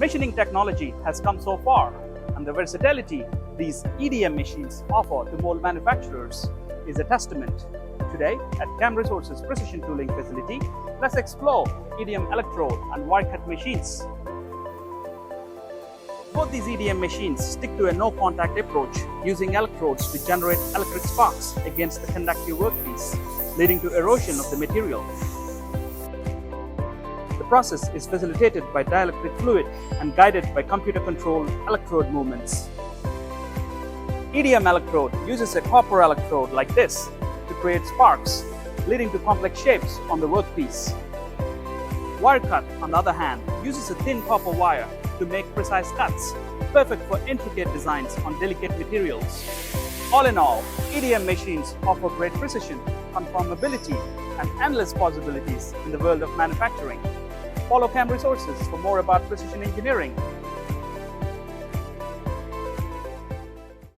Machining technology has come so far, and the versatility these EDM machines offer to mold manufacturers is a testament. Today, at Cam Resources Precision Tooling Facility, let's explore EDM electrode and wire cut machines. Both these EDM machines stick to a no-contact approach, using electrodes to generate electric sparks against the conductive workpiece, leading to erosion of the material. The process is facilitated by dielectric fluid and guided by computer-controlled electrode movements. EDM electrode uses a copper electrode like this to create sparks, leading to complex shapes on the workpiece. Wire cut, on the other hand, uses a thin copper wire to make precise cuts, perfect for intricate designs on delicate materials. All in all, EDM machines offer great precision, conformability, and endless possibilities in the world of manufacturing. Follow Cam Resources for more about precision engineering